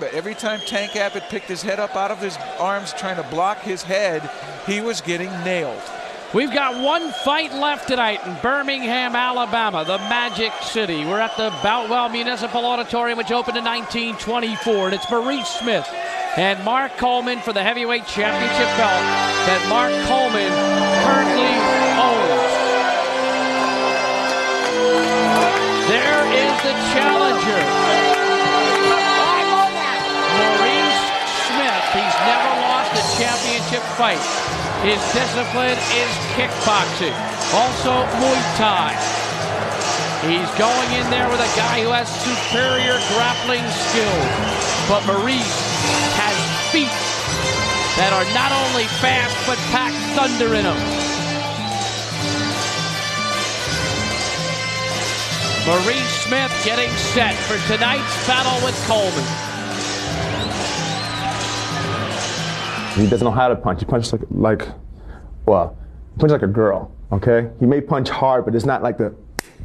But every time Tank Abbott picked his head up out of his arms trying to block his head, he was getting nailed. We've got one fight left tonight in Birmingham, Alabama, the Magic City. We're at the Boutwell Municipal Auditorium, which opened in 1924, and it's Maurice Smith and Mark Coleman for the heavyweight championship belt that Mark Coleman currently owns. There is the challenger. He's never lost a championship fight. His discipline is kickboxing, also Muay Thai. He's going in there with a guy who has superior grappling skills. But Maurice has feet that are not only fast, but pack thunder in them. Maurice Smith getting set for tonight's battle with Coleman. He doesn't know how to punch. He punches like a girl, okay? He may punch hard, but it's not like the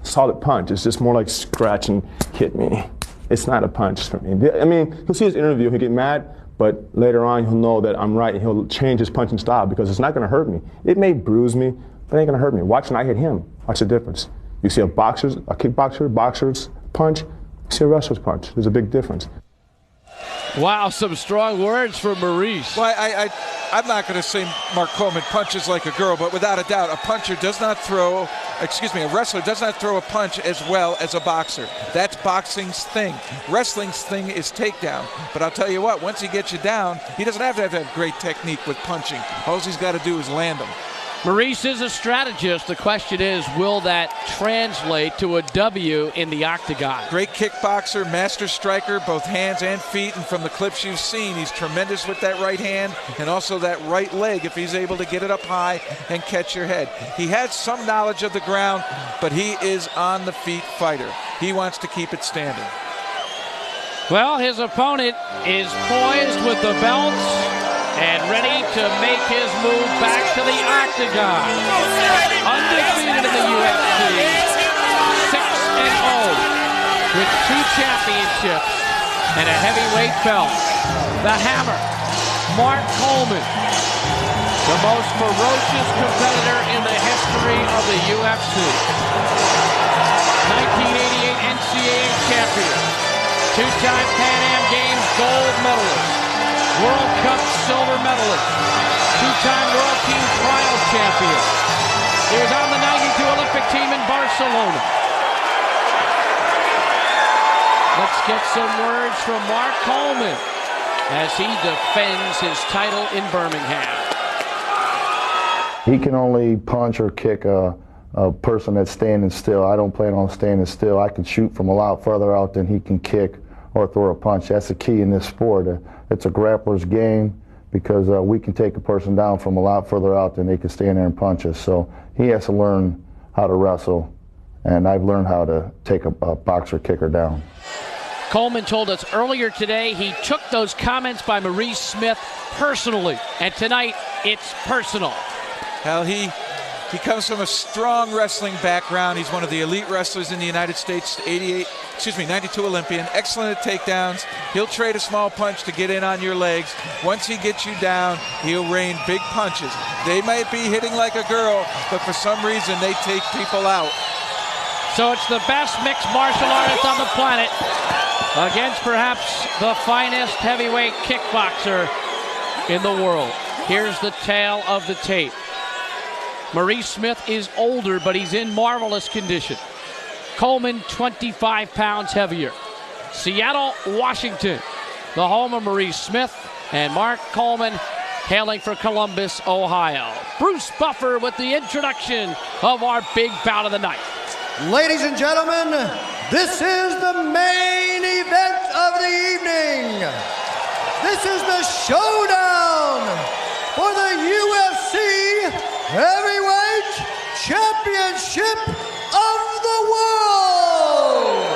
solid punch. It's just more like scratch and hit me. It's not a punch for me. I mean, he'll see his interview, he'll get mad, but later on he'll know that I'm right and he'll change his punching style because it's not gonna hurt me. It may bruise me, but it ain't gonna hurt me. Watch when I hit him. Watch the difference. You see a boxer's punch, you see a wrestler's punch. There's a big difference. Wow, some strong words from Maurice. Well, I'm not going to say Mark Coleman punches like a girl, but without a doubt, a wrestler does not throw a punch as well as a boxer. That's boxing's thing. Wrestling's thing is takedown. But I'll tell you what, once he gets you down, he doesn't have to have great technique with punching. All he's got to do is land them. Maurice is a strategist. The question is, will that translate to a W in the octagon? Great kickboxer, master striker, both hands and feet, and from the clips you've seen, he's tremendous with that right hand and also that right leg if he's able to get it up high and catch your head. He has some knowledge of the ground, but he is on the feet fighter. He wants to keep it standing. Well, his opponent is poised with the belts and ready to make his move back to the octagon. Undefeated in the UFC, 6-0, with 2 championships and a heavyweight belt. The Hammer, Mark Coleman, the most ferocious competitor in the history of the UFC. 1988 NCAA champion, 2-time Pan Am Games gold medalist, World Cup silver medalist, 2-time World Team Trials champion. He was on the 92 Olympic team in Barcelona. Let's get some words from Mark Coleman as he defends his title in Birmingham. He can only punch or kick a person that's standing still. I don't plan on standing still. I can shoot from a lot further out than he can kick or throw a punch. That's the key in this sport. It's a grappler's game because we can take a person down from a lot further out than they can stand there and punch us. So he has to learn how to wrestle, and I've learned how to take a boxer kicker down. Coleman told us earlier today he took those comments by Maurice Smith personally, and tonight it's personal. Hell, he comes from a strong wrestling background. He's one of the elite wrestlers in the United States, 92 Olympian, excellent at takedowns. He'll trade a small punch to get in on your legs. Once he gets you down, he'll rain big punches. They might be hitting like a girl, but for some reason they take people out. So it's the best mixed martial artist on the planet against perhaps the finest heavyweight kickboxer in the world. Here's the tale of the tape. Maurice Smith is older, but he's in marvelous condition. Coleman, 25 pounds heavier. Seattle, Washington, the home of Maurice Smith, and Mark Coleman hailing for Columbus, Ohio. Bruce Buffer with the introduction of our big bout of the night. Ladies and gentlemen, this is the main event of the evening. This is the showdown for the UFC Heavyweight Championship of the world.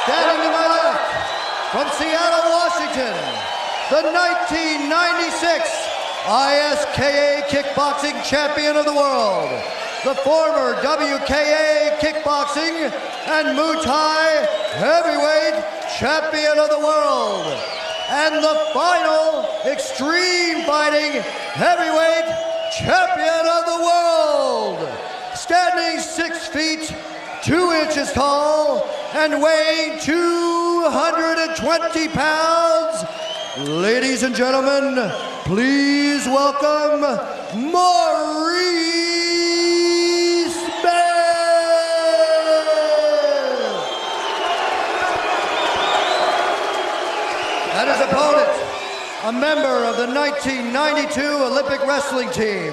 Standing to my left from Seattle, Washington, the 1996 ISKA Kickboxing Champion of the world, the former WKA Kickboxing and Muay Thai Heavyweight Champion of the world, and the final extreme fighting heavyweight champion of the world, standing 6 feet 2 inches tall and weighing 220 pounds. Ladies and gentlemen, please welcome Maurice and his opponent, a member of the 1992 Olympic wrestling team,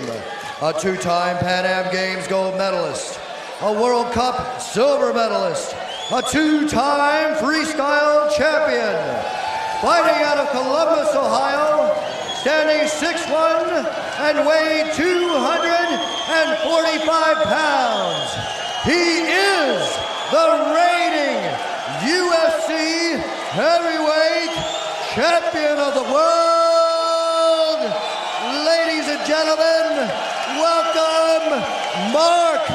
a 2-time Pan Am Games gold medalist, a World Cup silver medalist, a 2-time freestyle champion, fighting out of Columbus, Ohio, standing 6'1" and weighing 245 pounds. He is the reigning UFC heavyweight champion of the world. Ladies and gentlemen, welcome Mark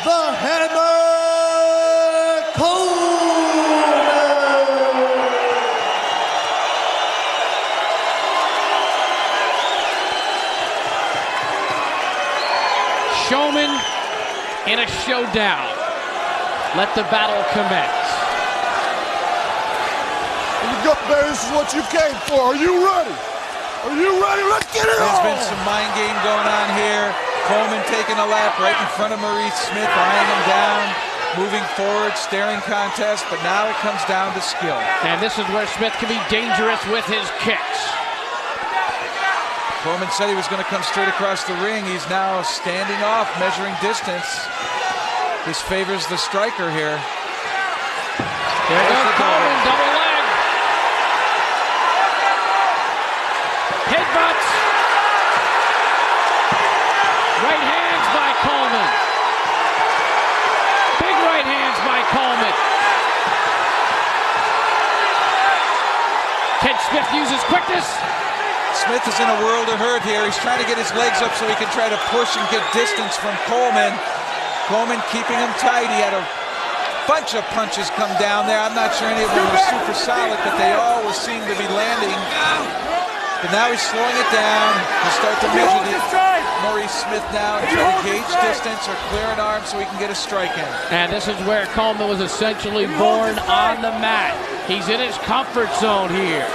the Hammer Coleman. Showman in a showdown. Let the battle commence. Here you go, baby. This is what you came for. Are you ready? Are you ready? Let's get it on! There's been some mind game going on here. Coleman taking a lap right in front of Maurice Smith, eyeing him down, moving forward, staring contest, but now it comes down to skill. And this is where Smith can be dangerous with his kicks. Coleman said he was going to come straight across the ring. He's now standing off, measuring distance. This favors the striker here. There goes Coleman, double leg. Headbutts. Right hands by Coleman. Big right hands by Coleman. Can Smith use his quickness? Smith is in a world of hurt here. He's trying to get his legs up so he can try to push and get distance from Coleman. Coleman keeping him tight. He had a bunch of punches come down there. I'm not sure any of them were super solid, but they all were seem to be landing. But now he's slowing it down. He'll start to measure Maurice Smith now and try to gauge distance or clear an arm so he can get a strike in. And this is where Coleman was essentially born on the mat. He's in his comfort zone here.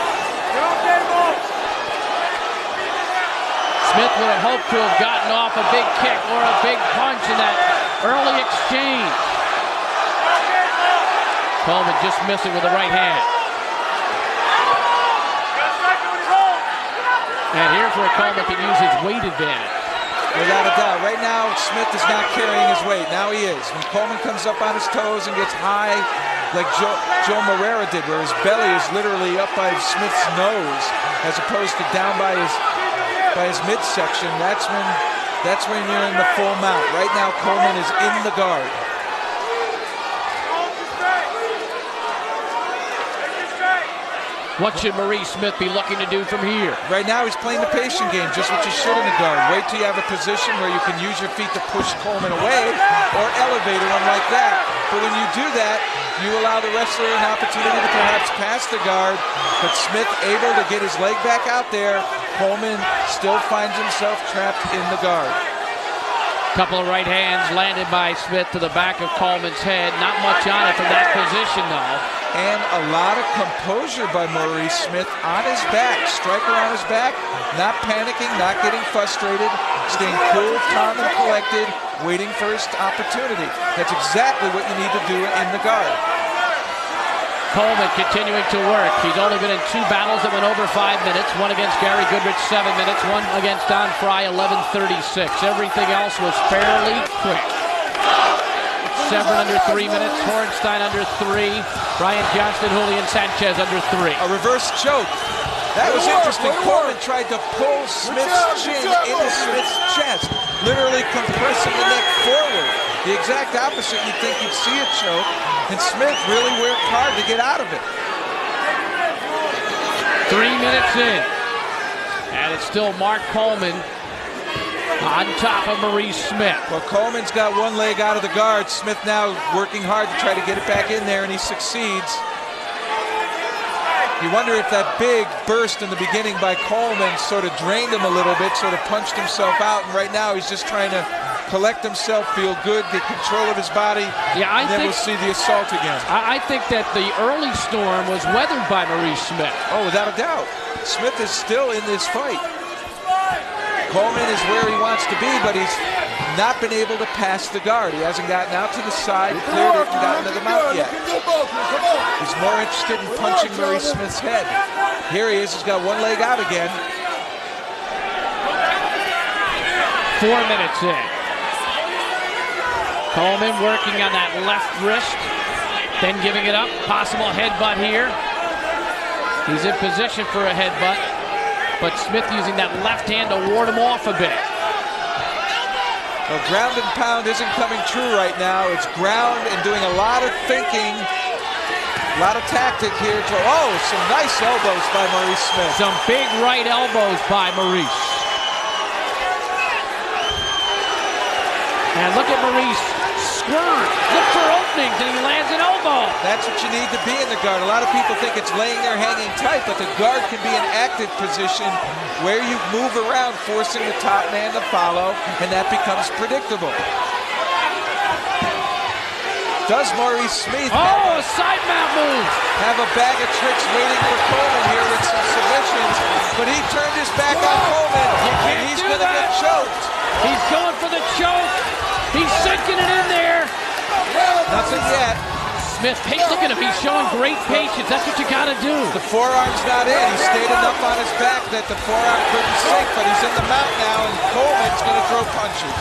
Smith would have hoped to have gotten off a big kick or a big punch in that early exchange. Coleman just missing with the right hand. And here's where Coleman can use his weight advantage. Without a doubt. Right now, Smith is not carrying his weight. Now he is. When Coleman comes up on his toes and gets high, like Joe Moreira did, where his belly is literally up by Smith's nose, as opposed to down by his midsection, that's when you're in the full mount. Right now, Coleman is in the guard. What should Maurice Smith be looking to do from here? Right now, he's playing the patient game, just what you should in the guard. Wait till you have a position where you can use your feet to push Coleman away or elevate him like that. But when you do that, you allow the wrestler an opportunity to perhaps pass the guard, but Smith able to get his leg back out there. Coleman still finds himself trapped in the guard. Couple of right hands landed by Smith to the back of Coleman's head. Not much on it from that position, though. And a lot of composure by Maurice Smith on his back. Striker on his back, not panicking, not getting frustrated, staying cool, calm, and collected, waiting for his opportunity. That's exactly what you need to do in the guard. Coleman continuing to work. He's only been in 2 battles that went over 5 minutes. One against Gary Goodrich, 7 minutes. One against Don Fry, 11:36. Everything else was fairly quick. Severn under 3 minutes. Hornstein under 3. Brian Johnston, Julian Sanchez under 3. A reverse choke. That was interesting. Coleman tried to pull Smith's chin into Smith's chest, literally compressing the neck forward. The exact opposite you'd think you'd see a choke, and Smith really worked hard to get out of it. 3 minutes in, and it's still Mark Coleman on top of Maurice Smith. Well, Coleman's got one leg out of the guard. Smith now working hard to try to get it back in there, and he succeeds. You wonder if that big burst in the beginning by Coleman sort of drained him a little bit, sort of punched himself out, and right now he's just trying to collect himself, feel good, get control of his body, and then we'll see the assault again. I think that the early storm was weathered by Maurice Smith. Oh, without a doubt. Smith is still in this fight. Coleman is where he wants to be, but he's not been able to pass the guard. He hasn't gotten out to the side, cleared it, and gotten to the mount yet. He's more interested in punching Maurice Smith's head. Here he is, he's got one leg out again. 4 minutes in. Coleman working on that left wrist, then giving it up. Possible headbutt here. He's in position for a headbutt, but Smith using that left hand to ward him off a bit. Well, ground and pound isn't coming true right now. It's ground and doing a lot of thinking, a lot of tactic here. Oh, some nice elbows by Maurice Smith. Some big right elbows by Maurice. And look at Maurice squirm, look for openings, and he lands an elbow. That's what you need to be in the guard. A lot of people think it's laying there hanging tight, but the guard can be an active position where you move around, forcing the top man to follow, and that becomes predictable. Does Maurice Smith a side mount move? Have a bag of tricks waiting for Coleman here with some submissions, but he turned his back on Coleman, and he's going to get choked. He's going for the choke. He's sinking it in there. Nothing yet. Smith, look at him. He's showing great patience. That's what you got to do. The forearm's not in. He stayed enough on his back that the forearm couldn't sink, but he's in the mount now, and Coleman's going to throw punches.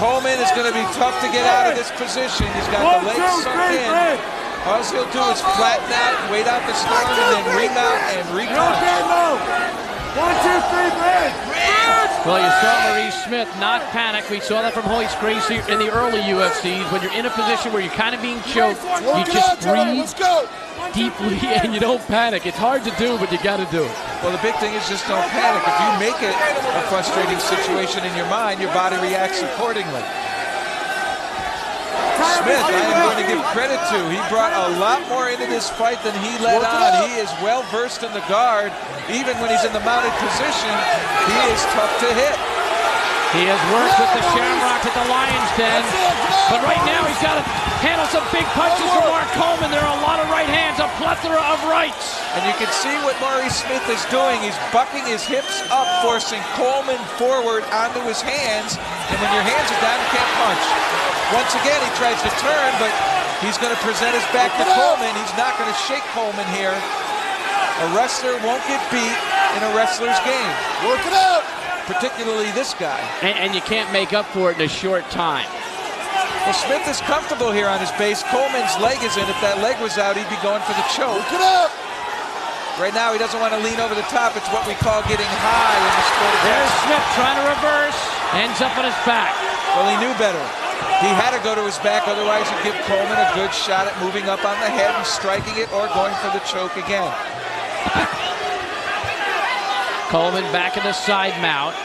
Coleman is going to be tough to get out of this position. He's got the legs sunk in. All he'll do is flatten out, wait out the storm, and then remount and re-punch. 1, 2, 3, break! Well, you saw Maurice Smith not panic. We saw that from Royce Gracie in the early UFCs. When you're in a position where you're kind of being choked, you just breathe deeply and you don't panic. It's hard to do, but you got to do it. Well, the big thing is just don't panic. If you make it a frustrating situation in your mind, your body reacts accordingly. Smith, I am going to give credit to. He brought a lot more into this fight than he let on. He is well versed in the guard. Even when he's in the mounted position, he is tough to hit. He has worked with the Shamrocks at the Lion's Den, but right now he's got to handle some big punches from Mark Coleman. There are a lot of right hands, a plethora of rights. And you can see what Maurice Smith is doing. He's bucking his hips up, forcing Coleman forward onto his hands. And when your hands are down, you can't punch. Once again, he tries to turn, but he's going to present his back to Coleman. He's not going to shake Coleman here. A wrestler won't get beat in a wrestler's game. Work it out. Particularly this guy. And you can't make up for it in a short time. Well, Smith is comfortable here on his base. Coleman's leg is in. If that leg was out, he'd be going for the choke. Work it out. Right now, he doesn't want to lean over the top. It's what we call getting high in the sport of There's wrestling. Smith trying to reverse. Ends up on his back. Well, he knew better. He had to go to his back, otherwise he'd give Coleman a good shot at moving up on the head and striking it or going for the choke again. Coleman back in the side mount.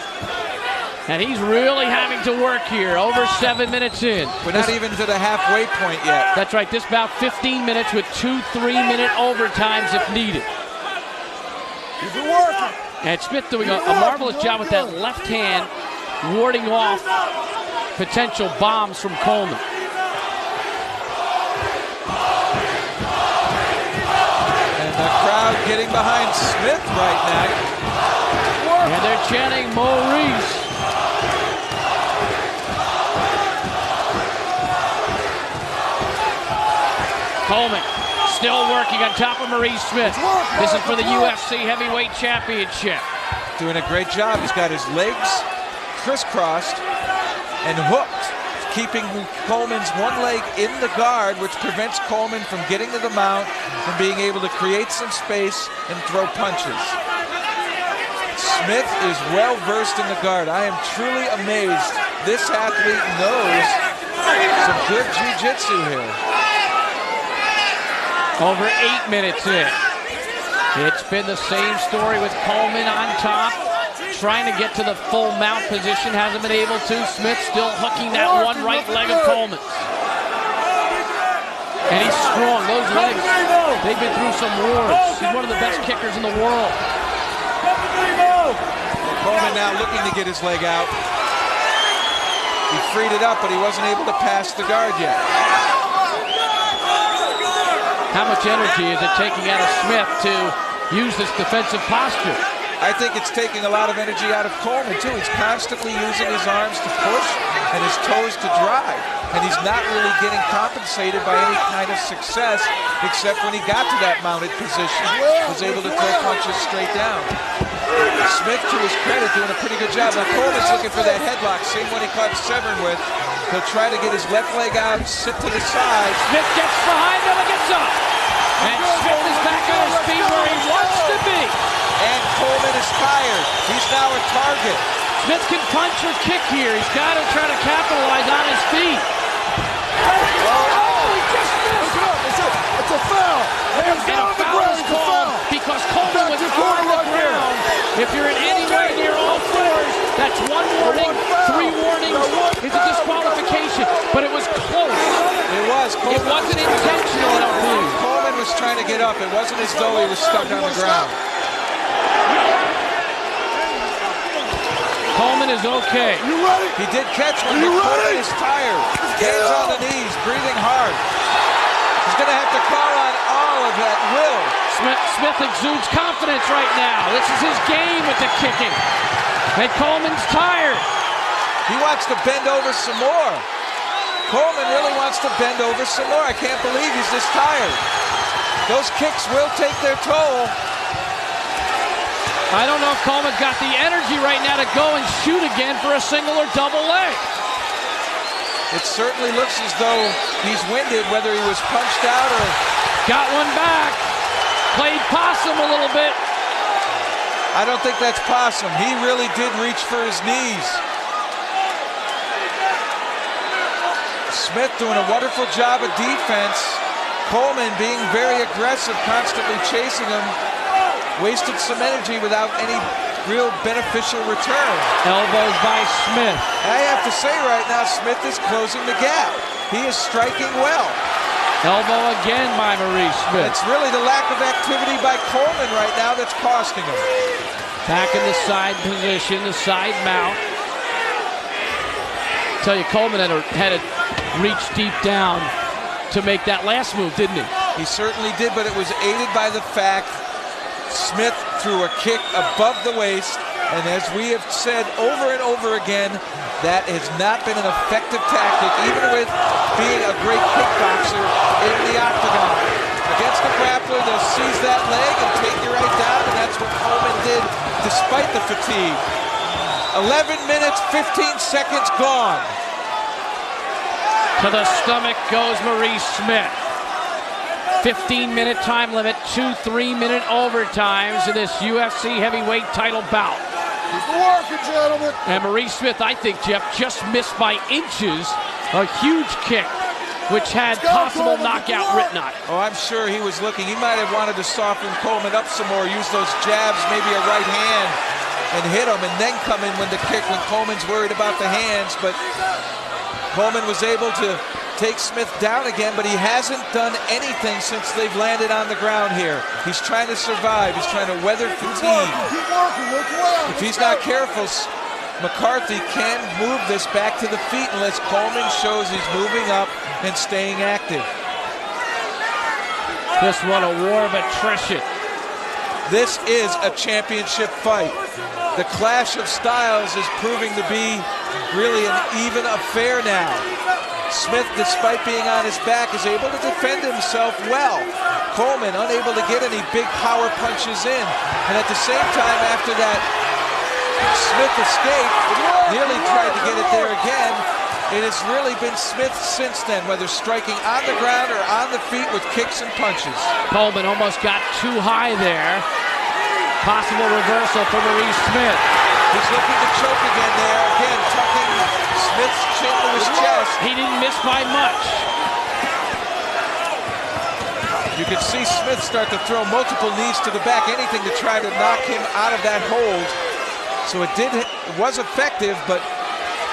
And he's really having to work here, over 7 minutes in. We're not even to the halfway point yet. That's right, this about 15 minutes with 2 3-minute overtimes if needed. Keep it working. And Smith doing a marvelous job with that left hand, warding off potential bombs from Coleman. And the crowd getting behind Smith right now. And they're chanting Maurice. Coleman still working on top of Maurice Smith. This is for the UFC Heavyweight Championship. Doing a great job. He's got his legs crisscrossed and hooked, keeping Coleman's one leg in the guard, which prevents Coleman from getting to the mount and being able to create some space and throw punches. Smith is well versed in the guard. I am truly amazed. This athlete knows some good jiu-jitsu here. Over 8 minutes in. It's been the same story with Coleman on top, trying to get to the full mount position, hasn't been able to. Smith still hooking that one right leg of Coleman. And he's strong. Those legs, they've been through some wars. He's one of the best kickers in the world. Coleman now looking to get his leg out. He freed it up, but he wasn't able to pass the guard yet. How much energy is it taking out of Smith to use this defensive posture? I think it's taking a lot of energy out of Coleman, too. He's constantly using his arms to push and his toes to drive. And he's not really getting compensated by any kind of success, except when he got to that mounted position, was able to throw punches straight down. Smith, to his credit, doing a pretty good job. Now Coleman's looking for that headlock, same one he caught Severn with. He'll try to get his left leg out, sit to the side. Smith gets behind him and gets up. And Smith is back on his feet where he wants to be. And Coleman is tired. He's now a target. Smith can punch or kick here. He's got to try to capitalize on his feet. Oh, he just missed. It's a foul. And a foul is called because Coleman was on the ground. If you're in anywhere near all fours, that's 1 warning, 3 warnings. It's a disqualification, but it was close. It was. It wasn't intentional, I don't believe. Coleman was trying to get up. It wasn't as though he was stuck on the ground. Coleman is okay. You ready? He did catch one, but Coleman is tired. Hands on the knees, breathing hard. He's going to have to call on all of that will. Smith exudes confidence right now. This is his game with the kicking. And Coleman's tired. He wants to bend over some more. Coleman really wants to bend over some more. I can't believe he's this tired. Those kicks will take their toll. I don't know if Coleman's got the energy right now to go and shoot again for a single or double leg. It certainly looks as though he's winded, whether he was punched out or... Got one back. Played possum a little bit. I don't think that's possum. He really did reach for his knees. Smith doing a wonderful job of defense. Coleman being very aggressive, constantly chasing him. Wasted some energy without any real beneficial return. Elbows by Smith. I have to say right now, Smith is closing the gap. He is striking well. Elbow again by Maurice Smith. It's really the lack of activity by Coleman right now that's costing him. Back in the side position, the side mount. Tell you, Coleman had to reach deep down to make that last move, didn't he? He certainly did, but it was aided by the fact Smith threw a kick above the waist, and as we have said over and over again, that has not been an effective tactic, even with being a great kickboxer in the octagon. Against the grappler, they'll seize that leg and take you right down, and that's what Coleman did despite the fatigue. 11 minutes, 15 seconds gone. To the stomach goes Maurice Smith. 15-minute time limit, 2 3-minute overtimes in this UFC heavyweight title bout. Keep working, gentlemen. And Maurice Smith, I think, Jeff, just missed by inches a huge kick, which had possible knockout written on it. Oh, I'm sure he was looking. He might have wanted to soften Coleman up some more, use those jabs, maybe a right hand, and hit him, and then come in when the kick, when Coleman's worried about the hands. But Coleman was able to take Smith down again, but he hasn't done anything since they've landed on the ground here. He's trying to survive. He's trying to weather fatigue. If he's not careful, McCarthy can move this back to the feet unless Coleman shows he's moving up and staying active. This one a war of attrition. This is a championship fight. The clash of styles is proving to be really an even affair now. Smith, despite being on his back, is able to defend himself well. Coleman unable to get any big power punches in. And at the same time, after that Smith escaped, nearly tried to get it there again. It has really been Smith since then, whether striking on the ground or on the feet with kicks and punches. Coleman almost got too high there. Possible reversal for Maurice Smith. He's looking to choke again there. Again, tucking Smith's chin to his chest. He didn't miss by much. You can see Smith start to throw multiple knees to the back, anything to try to knock him out of that hold. So it was effective, but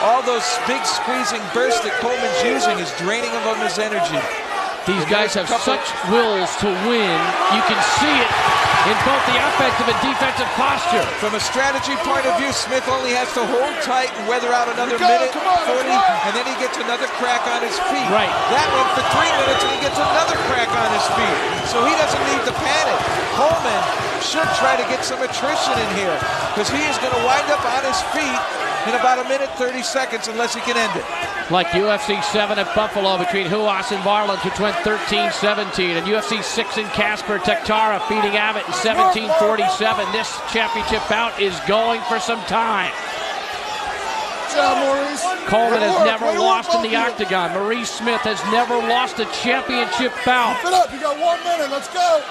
all those big squeezing bursts that Coleman's using is draining him of his energy. These guys have such wills to win. You can see it in both the offensive and defensive posture. From a strategy point of view, Smith only has to hold tight and weather out another minute, 40, and then he gets another crack on his feet. Right. That went for 3 minutes, and he gets another crack on his feet. So he doesn't need to panic. Coleman should try to get some attrition in here, because he is going to wind up on his feet in about a minute 30 seconds unless he can end it. Like UFC 7 at Buffalo between Huas and Varland, which went 13-17, and UFC 6 in Casper, Tektara beating Abbott in 17-47. This championship bout is going for some time. Good job, Maurice. Coleman has never lost in the octagon. Maurice Smith has never lost a championship bout. Keep it up. You got 1 minute. Let's go.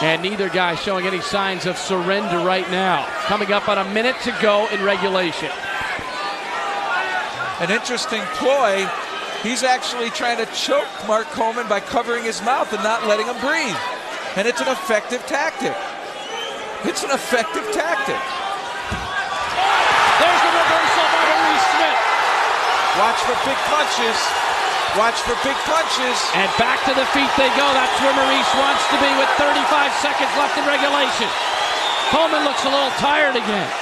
And neither guy showing any signs of surrender right now. Coming up on a minute to go in regulation. An interesting ploy. He's actually trying to choke Mark Coleman by covering his mouth and not letting him breathe. And it's an effective tactic. It's an effective tactic. There's the reversal by Maurice Smith. Watch for big punches. Watch for big punches. And back to the feet they go. That's where Maurice wants to be with 35 seconds left in regulation. Coleman looks a little tired again.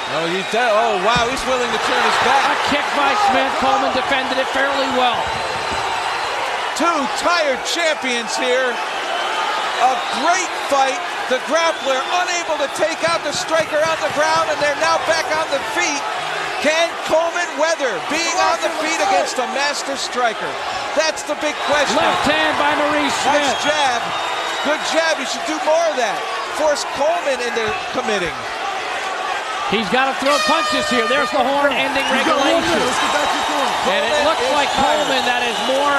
Oh, wow, he's willing to turn his back. A kick by Smith. Coleman defended it fairly well. Two tired champions here. A great fight. The grappler unable to take out the striker on the ground, and they're now back on the feet. Can Coleman weather being on the feet against a master striker? That's the big question. Left hand by Maurice Smith. Nice jab. Good jab. You should do more of that. Force Coleman into committing. He's got to throw punches here. There's the horn ending regulation. And it looks like Coleman that is more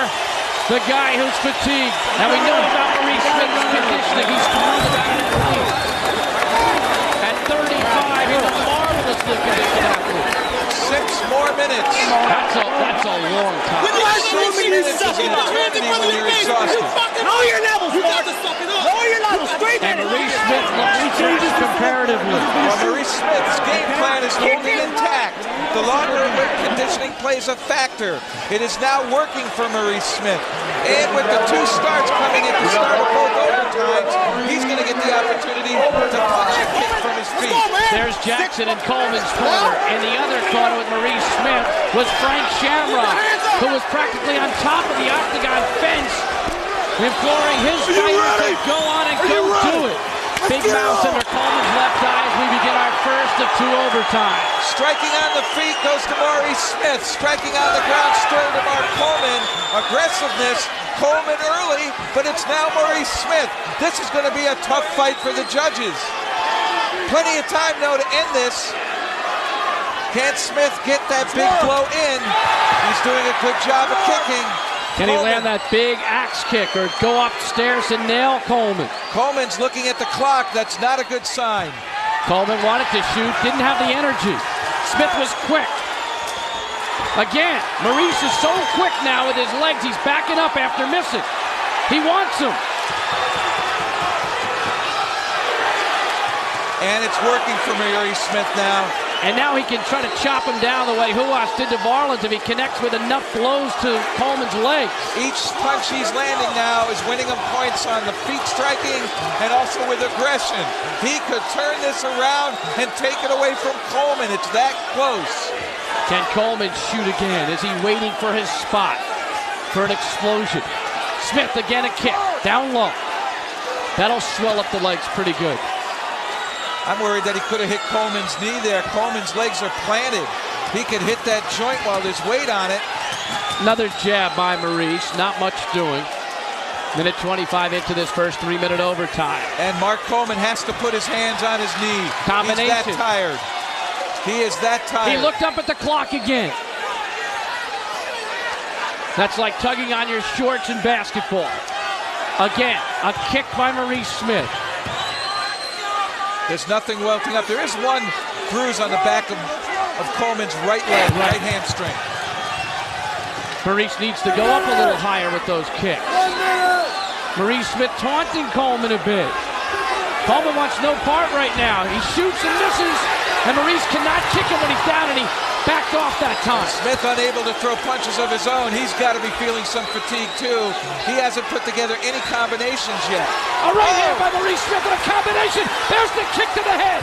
the guy who's fatigued. Now we know about Maurice Smith's conditioning. He's through the back of the league. At 35, he's a marvelously conditioned athlete. 6 more minutes. That's a long time. 6 minutes is an eternity when you're exhausted. Lower your levels, Mark. Lower your levels. Straight And Maurice Smith looks fresh comparatively. Well, Maurice Smith's game plan is holding intact. The longer weight conditioning plays a factor. It is now working for Maurice Smith. And with the 2 starts coming at the start of both overtimes, he's going to get the opportunity to punch a kick from his feet. There's Jackson in Coleman's corner. In the other corner with Maurice Smith was Frank Shamrock, who was practically on top of the octagon fence, imploring his fighter to go on and go do it. Big mouse under Coleman's left eye as we begin our first of 2 overtimes. Striking on the feet goes to Maurice Smith. Striking on the ground still to Mark Coleman. Aggressiveness, Coleman early, but it's now Maurice Smith. This is going to be a tough fight for the judges. Plenty of time, though, to end this. Can Smith get that big blow in? He's doing a good job of kicking. Can he land that big axe kick or go upstairs and nail Coleman? Coleman's looking at the clock. That's not a good sign. Coleman wanted to shoot, didn't have the energy. Smith was quick. Again, Maurice is so quick now with his legs. He's backing up after missing. He wants him. And it's working for Maurice Smith now. And now he can try to chop him down the way Huas did to Varland if he connects with enough blows to Coleman's legs. Each punch he's landing now is winning him points on the feet striking and also with aggression. He could turn this around and take it away from Coleman. It's that close. Can Coleman shoot again? Is he waiting for his spot for an explosion? Smith again, a kick down low. That'll swell up the legs pretty good. I'm worried that he could have hit Coleman's knee there. Coleman's legs are planted. He could hit that joint while there's weight on it. Another jab by Maurice, not much doing. Minute 25 into this first 3-minute overtime. And Mark Coleman has to put his hands on his knee. Combination. He's that tired. He is that tired. He looked up at the clock again. That's like tugging on your shorts in basketball. Again, a kick by Maurice Smith. There's nothing welting up. There is one bruise on the back of Coleman's right leg, right hamstring. Maurice needs to go up a little higher with those kicks. Maurice Smith taunting Coleman a bit. Coleman wants no part right now. He shoots and misses, and Maurice cannot kick him when he's down, and he backed off that time. Smith unable to throw punches of his own. He's got to be feeling some fatigue too. He hasn't put together any combinations yet. A right hand by Maurice Smith and a combination. There's the kick to the head.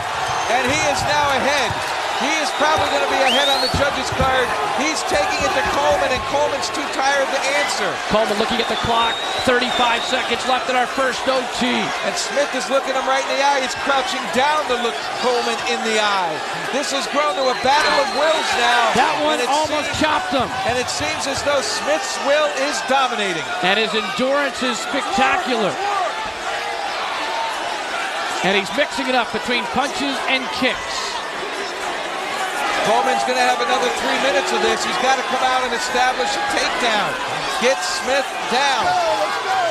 And he is now ahead. He is probably going to be ahead on the judges' card. He's taking it to Coleman, and Coleman's too tired to answer. Coleman looking at the clock. 35 seconds left in our first OT. And Smith is looking him right in the eye. He's crouching down to look Coleman in the eye. This has grown to a battle of wills now. That one almost chopped him. And it seems as though Smith's will is dominating. And his endurance is spectacular. And he's mixing it up between punches and kicks. Coleman's going to have another 3 minutes of this. He's got to come out and establish a takedown. Get Smith down.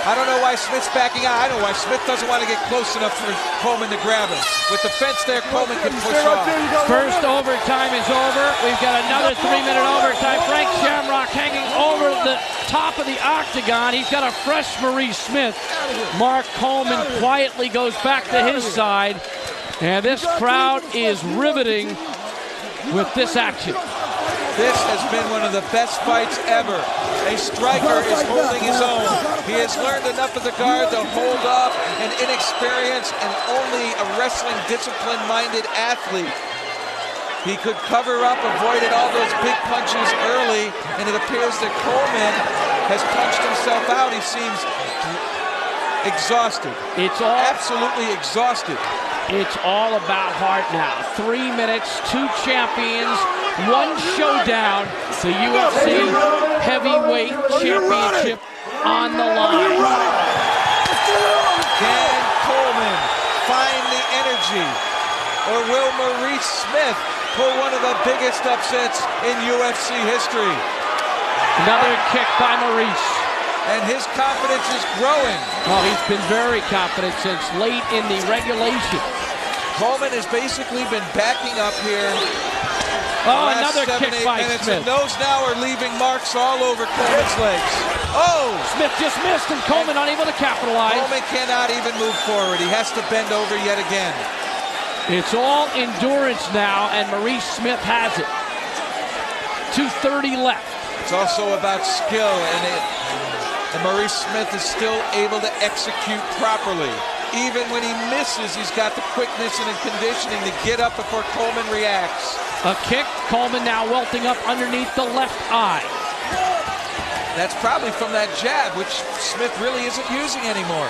I don't know why Smith's backing out. I know why Smith doesn't want to get close enough for Coleman to grab him. With the fence there, Coleman can push off. First overtime is over. We've got another 3-minute overtime. Frank Shamrock hanging over the top of the octagon. He's got a fresh Maurice Smith. Mark Coleman quietly goes back to his side. And this crowd is riveting with this action. This has been one of the best fights ever. A striker is holding his own. He has learned enough of the guard to hold off an inexperienced and only a wrestling discipline-minded athlete. He could cover up, avoided all those big punches early, and it appears that Coleman has punched himself out. He seems exhausted. It's all absolutely exhausted. It's all about heart now. 3 minutes, 2 champions, 1 showdown. The UFC Heavyweight Championship on the line. Can Coleman find the energy? Or will Maurice Smith pull one of the biggest upsets in UFC history? Another kick by Maurice. And his confidence is growing. Oh, he's been very confident since late in the regulation. Coleman has basically been backing up here. Oh, another kick by minutes, Smith. And those now are leaving marks all over Coleman's legs. Oh! Smith just missed, and Coleman unable to capitalize. Coleman cannot even move forward. He has to bend over yet again. It's all endurance now, and Maurice Smith has it. 2:30 left. It's also about skill, and Maurice Smith is still able to execute properly. Even when he misses, he's got the quickness and the conditioning to get up before Coleman reacts. A kick, Coleman now welting up underneath the left eye. That's probably from that jab, which Smith really isn't using anymore.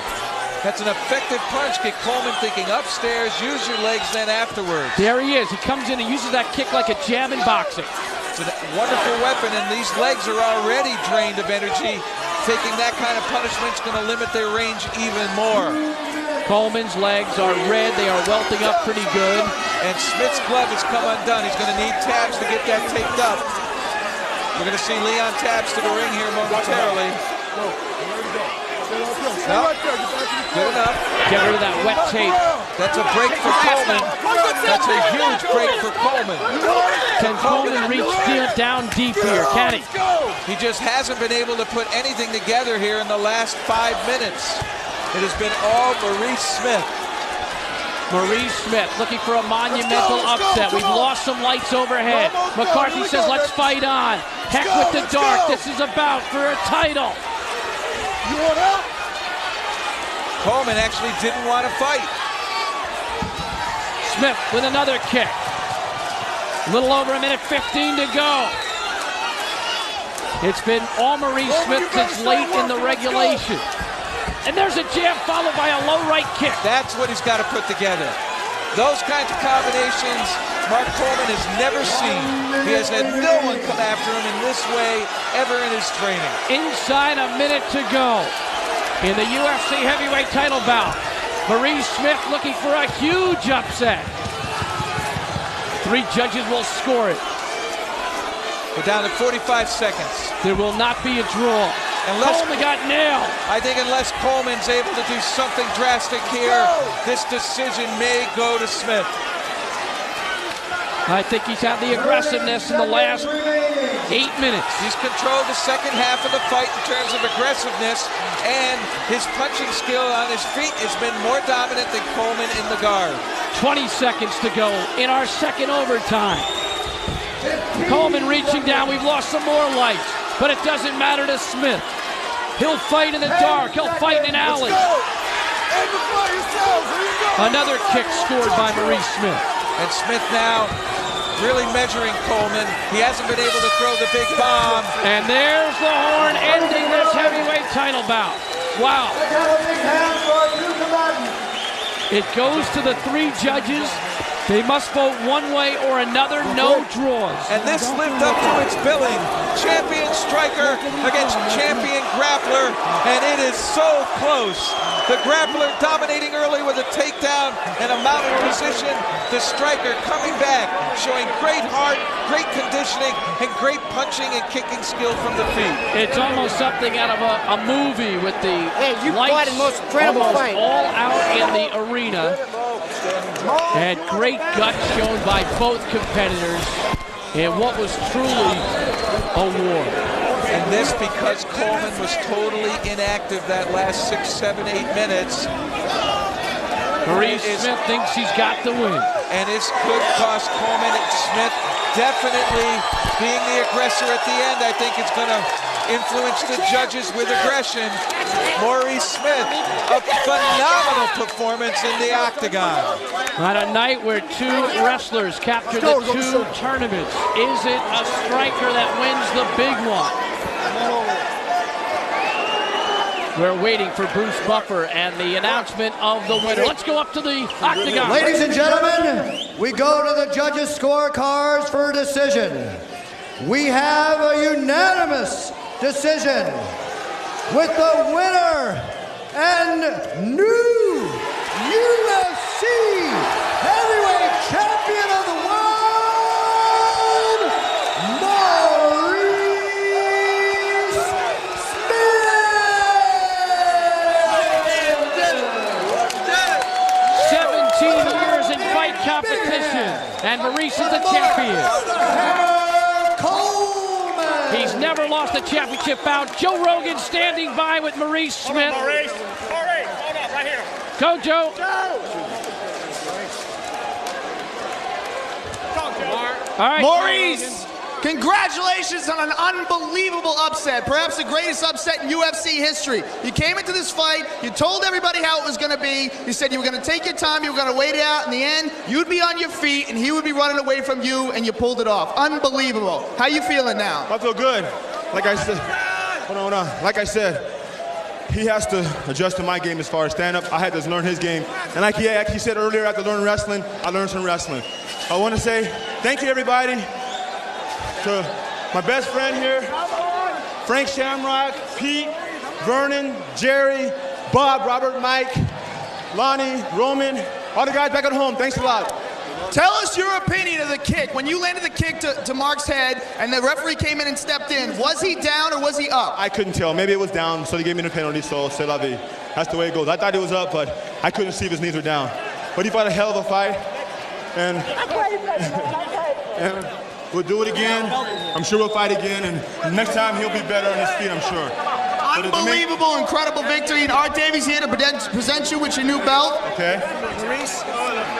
That's an effective punch. Get Coleman thinking upstairs, use your legs then afterwards. There he is. He comes in and uses that kick like a jab in boxing. It's a wonderful weapon, and these legs are already drained of energy. Taking that kind of punishment is going to limit their range even more. Coleman's legs are red. They are welting up pretty good. And Smith's glove has come undone. He's going to need tabs to get that taped up. We're going to see Leon Tabs to the ring here momentarily. No, good enough. Get rid of that wet tape. That's a break for Coleman. That's a huge break for Coleman. Can Coleman reach down deep here? Can he? He just hasn't been able to put anything together here in the last 5 minutes. It has been all Maurice Smith. Maurice Smith looking for a monumental upset. We've lost some lights overhead. McCarthy says, let's fight on. Heck with the dark. This is about for a title. You want out? Coleman actually didn't want to fight. Smith with another kick. A little over a minute 15 to go. It's been all Maurice Smith since late in the regulation. And there's a jab followed by a low right kick. That's what he's got to put together. Those kinds of combinations Mark Coleman has never seen. He has had no one come after him in this way ever in his training. Inside a minute to go in the UFC heavyweight title bout. Maurice Smith looking for a huge upset. 3 judges will score it. We're down to 45 seconds. There will not be a draw. Coleman got nailed. I think unless Coleman's able to do something drastic here, this decision may go to Smith. I think he's had the aggressiveness in the last 8 minutes. He's controlled the second half of the fight in terms of aggressiveness, and his punching skill on his feet has been more dominant than Coleman in the guard. 20 seconds to go in our second overtime. Coleman reaching down. We've lost some more lights, but it doesn't matter to Smith. He'll fight in the dark. He'll fight in an alley. Another kick scored by Maurice Smith. And Smith now really measuring Coleman. He hasn't been able to throw the big bomb. And there's the horn ending this heavyweight title bout. Wow. It goes to the 3 judges. They must vote one way or another, no draws. And this lived up to its billing. Champion striker against champion grappler, and it is so close. The grappler dominating early with a takedown and a mounted position. The striker coming back, showing great heart, great conditioning, and great punching and kicking skill from the feet. It's almost something out of a movie with the lights most incredible fight. all out in the arena. And great guts shown by both competitors in what was truly a war. And this because Coleman was totally inactive that last 6, 7, 8 minutes. Maurice Smith thinks he's got the win. And this could cost Coleman. And Smith definitely being the aggressor at the end. I think it's going to influence the judges with aggression. Maurice Smith, a phenomenal performance in the octagon. On a night where 2 wrestlers capture the 2 tournaments, is it a striker that wins the big one? We're waiting for Bruce Buffer and the announcement of the winner. Let's go up to the octagon. Ladies and gentlemen, we go to the judges' scorecards for decision. We have a unanimous decision with the winner and new UFC heavyweight champion of the world, Maurice Smith. 17 years in fight competition, and Maurice is the champion. He's never lost a championship bout. Joe Rogan standing by with Maurice Smith. Maurice, hold up, right here. Go, Joe. All right, Maurice, congratulations on an unbelievable upset, perhaps the greatest upset in UFC history. You came into this fight, you told everybody how it was going to be, you said you were going to take your time, you were going to wait it out. In the end, you'd be on your feet and he would be running away from you, and you pulled it off. Unbelievable. How you feeling now? I feel good. Like I said, hold on. Like I said, he has to adjust to my game as far as stand-up. I had to learn his game. And like he actually said earlier, I had to learn wrestling. I learned some wrestling. I want to say thank you, everybody, to my best friend here, Frank Shamrock, Pete, Vernon, Jerry, Bob, Robert, Mike, Lonnie, Roman, all the guys back at home. Thanks a lot. Tell us your opinion of the kick. When you landed the kick to Mark's head and the referee came in and stepped in, was he down or was he up? I couldn't tell. Maybe it was down, so they gave me the penalty, so c'est la vie. That's the way it goes. I thought it was up, but I couldn't see if his knees were down. But he fought a hell of a fight, and we'll do it again. I'm sure we'll fight again, and next time he'll be better on his feet, I'm sure. Unbelievable, incredible victory, and Art Davies here to present you with your new belt. Okay. Maurice,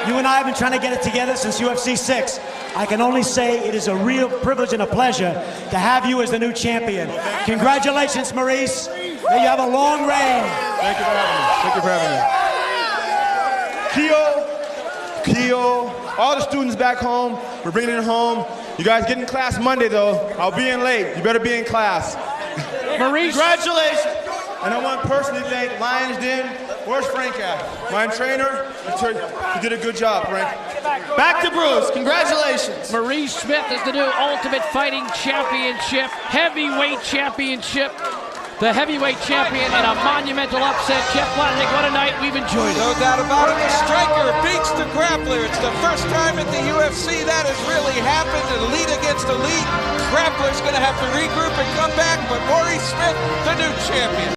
you and I have been trying to get it together since UFC 6. I can only say it is a real privilege and a pleasure to have you as the new champion. Congratulations, Maurice. May you have a long reign. Thank you for having me. Thank you for having me. Keo, all the students back home, we're bringing it home. You guys get in class Monday, though. I'll be in late. You better be in class. Maurice, congratulations. And I want to personally thank Lions Den. Where's Frank at? My trainer. You did a good job, Frank. Back to Bruce. Congratulations. Maurice Smith is the new Ultimate Fighting Championship, Heavyweight Championship. The heavyweight champion in a monumental upset. Jeff Blatnick, what a night. We've enjoyed it. No doubt about it. The striker beats the grappler. It's the first time at the UFC that has really happened. Elite against elite. Grappler's going to have to regroup and come back, but Maurice Smith, the new champion.